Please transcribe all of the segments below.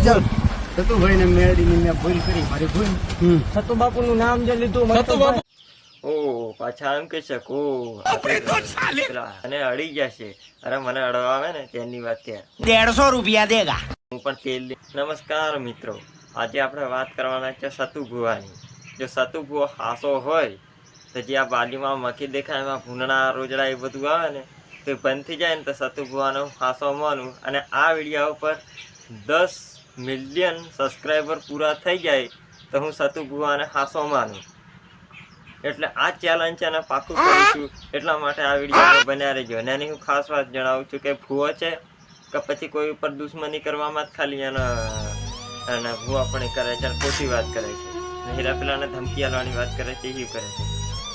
બોલ. સતુભાઈ ને મેળવીને મેં ભૂલ કરી, મારી ભૂલ. સતુ બાપુ નું નામ જે લીધું મને તો સતુ ઓ પાછા એમ કહી શકો અને અડી ગયા છે. અરે મને અડવા આવે ને તેની વાત ત્યાં 150 રૂપિયા દેગા. હું પણ તેલ નમસ્કાર મિત્રો, આજે આપણે વાત કરવાના છે સતુ ભુવાની. જો સતુ ભુવો હાસો હોય તો જે આ બાજુમાં મખી દેખાય એમાં ભૂંડણા રોજડા એ બધું આવે ને તો બંધ થઈ જાય ને તો સતુ ભુવાનો હાસો માનું. અને આ વિડીયો ઉપર 10 મિલિયન સબસ્ક્રાઈબર પૂરા થઈ જાય તો હું સતુ ભુવાને હાસો માનું. એટલે આ ચેલેન્જ છે ને પાકું કરીશું. એટલા માટે આ વિડીયો બન્યા રહેજો. અને એની હું ખાસ વાત જણાવું છું કે ભૂવો છે કે પછી કોઈ ઉપર દુશ્મની કરવામાં જ ખાલી એને ભૂવાપણી કરે છે અને ખોટી વાત કરે છે, હીરા પેલાને ધમકી આલવાની વાત કરે છે, એ કરે છે.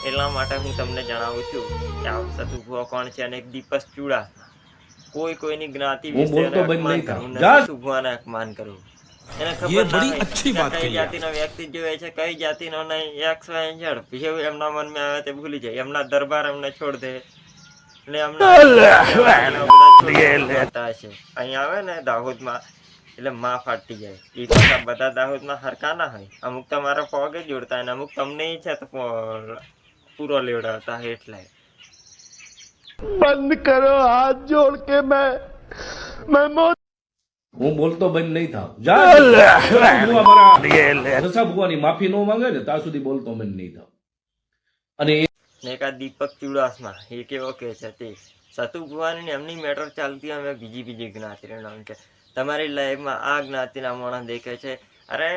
એટલા માટે હું તમને જણાવું છું કે આ સતુ ભુવો કોણ છે. અને એક દીપક ચુડાસમા કોઈ કોઈની જ્ઞાતિ વિશે સતુ ભુવાને અપમાન કરવું. એને ખબર ના કઈ જાતિનો વ્યક્તિ જોવે છે, કઈ જાતિનો નહીં. એક્સ વાય ઝેડ જેવું એમના મનમાં આવે તે ભૂલી જાય. એમના દરબાર એમને છોડ દે એટલે અહીંયા આવે ને દાહોદમાં એટલે માં ફાટી જાય. એ પાછા બધા દાહોદમાં હરકા ના હોય. અમુક તમારા પગે જોડતા હોય ને અમુક તમને છે તો પૂરો લેવડાવતા હોય. એટલે બંધ કરો હાથ જોડ કે मैं હું બોલતો બંધ નહીં થાવ. જા ભુવાની માફી નો માંગે ને ત્યાં સુધી બોલતો બંધ નહીં થાવ. અને એક આ દીપક ચુડાસમા એ કેવો કે છે તે સતુ ભુવાની એમની મેટર ચાલતી અમે બીજી જ્ઞાતિનું નામ છે. તમારી લાઈફમાં આ જ્ઞાતિના માણસ દેખે છે, અરે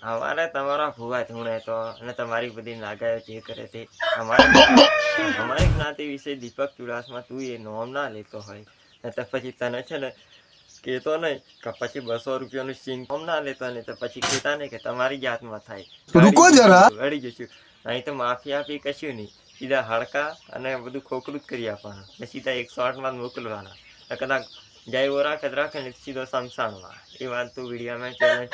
અમારે તમારા ભુવા ધૂણે તો અને તમારી બધી નાગાયો જે કરે તે અમારી જ્ઞાતિ વિશે દીપક ચુડાસમા તું એ નોમ ના લેતો હોય ને તો પછી તને છે ને કહેતો નહીં કે પછી 200 રૂપિયાનું સિંગ નોમ ના લેતો નહીં તો પછી કહેતા નહીં કે તમારી જાતમાં થાય. रुको जरा અડી જશું. અહીં તો માફી આપી કશું નહીં, સીધા હડકા અને બધું ખોખલું જ કરી આપવાનું ને સીધા 108માં મોકલવાના. કદાચ જય ઓરાખત રાખે ને સીધો સમસાણમાં. એ વાત તું વિડીયોમાં ચેલેન્જ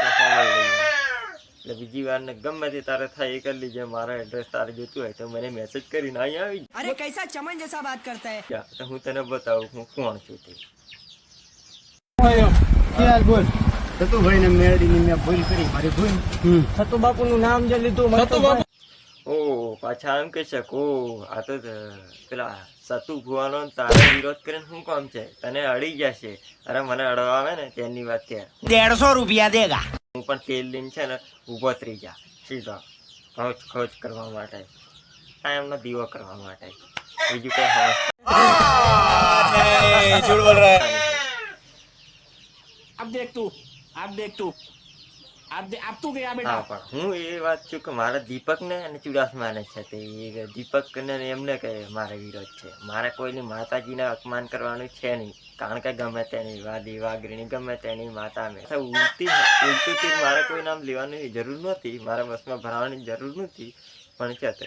એટલે બીજી વાર ને ગમે તે તારે થાય એ કરી લીજે. મારા એડ્રેસ તારે જોતું હોય તો મને મેસેજ કરીને અહીં આવી અરે કૈસા ચમન જૈસા બાત કરતા હે. તો હું તને બતાવું હું કોણ છું તે. બોલ. સતુભાઈ ને મેળવીને મેં ભૂલ કરી, મારી ભૂલ. સતુ બાપુ નું નામ જે લીધું મને તો ઓ પાછા એમ કહી શકો આ તો પેલા સતુ ભુવાનો તારે વિરોધ કરીને શું કામ છે? તને અડી જશે. અરે મને અડવા આવે ને તેની વાત ત્યાં 150 રૂપિયા દેગા. હું પણ તેલ લઈને છે ને ઊભો થઈ જા સીધા ખોચ કરવા માટે, આ એમનો દીવો કરવા માટે. બીજું કઈ હું એ વાત છું કે મારા દીપક ને અને ચુડાસમાને છે તે દીપક ને એમને કે મારે વિરોધ છે. મારે કોઈની માતાજીને અપમાન કરવાનું છે નહીં, કારણ કે ગમે તેની વાદી વાઘરીણી ગમે તેની માતા મેં ઉલટું મારે કોઈ નામ લેવાની જરૂર નહોતી, મારા બસમાં ભરાવાની જરૂર નથી. પણ છે તે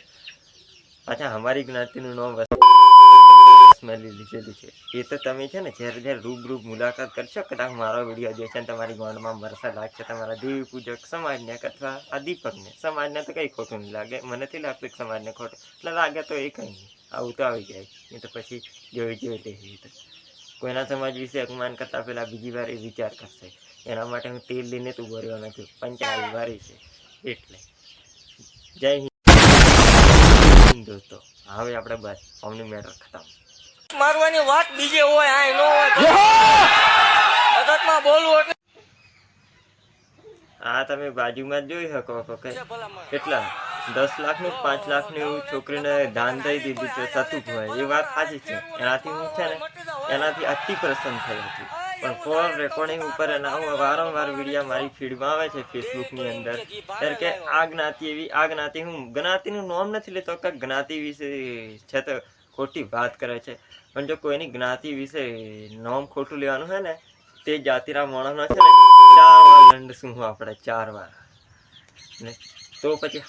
પાછા અમારી જ્ઞાતિનું નામ લીધેલું છે. એ તો તમે છે ને જ્યારે રૂબરૂ મુલાકાત કરશો, કદાચ મારો વિડીયો જોશે ને તમારી ગોંડમાં મરસા લાગશે તમારા દેવી પૂજક સમાજને અથવા આ દીપકને. સમાજને તો કંઈ ખોટું નહીં લાગે, મને નથી લાગતું કે સમાજને ખોટું એટલે લાગે તો એ કંઈ નહીં, આવું તો આવી જાય. એ તો પછી જોઈ લેવી. તો કોઈના સમાજ વિશે અપમાન કરતા પહેલા બીજી વાર એ વિચાર કરશે. એના માટે હું તેલ લઈને તું ભર્યો નથી, પંચાયત વારી છે એટલે. જય હિન્દ દોસ્તો. હવે આપણે બસ અમની મેટર ખતમ. મારવાની વાત બીજે હોય આ નો હોય જગતમાં બોલવું એટલે આ તમે બાજુમાં જ જોઈ શકો છો કે કેટલા 10 લાખનું 5 લાખનું છોકરીને દાન દઈ દીધું છે સતુ ભુવાએ. એ વાત સાચી છે. એનાથી હું છે ને એનાથી અતિ પ્રસન્ન થઈ હતી. પણ કોલ રેકોર્ડિંગ ઉપર એના હું વારંવાર વિડીયો મારી ફીડમાં આવે છે ફેસબુકની અંદર ત્યારે કે આ જ્ઞાતિ એવી આ જ્ઞાતિ. હું જ્ઞાતિનું નામ નથી લેતો કે જ્ઞાતિ વિશે છે તો ખોટી વાત કરે છે, પણ જો કોઈની જ્ઞાતિ વિશે નામ ખોટું લેવાનું હોય ને તે જાતિના માણસનો છે ને 4 વાર લંડ શું આપણે 4 વાર ને તો પછી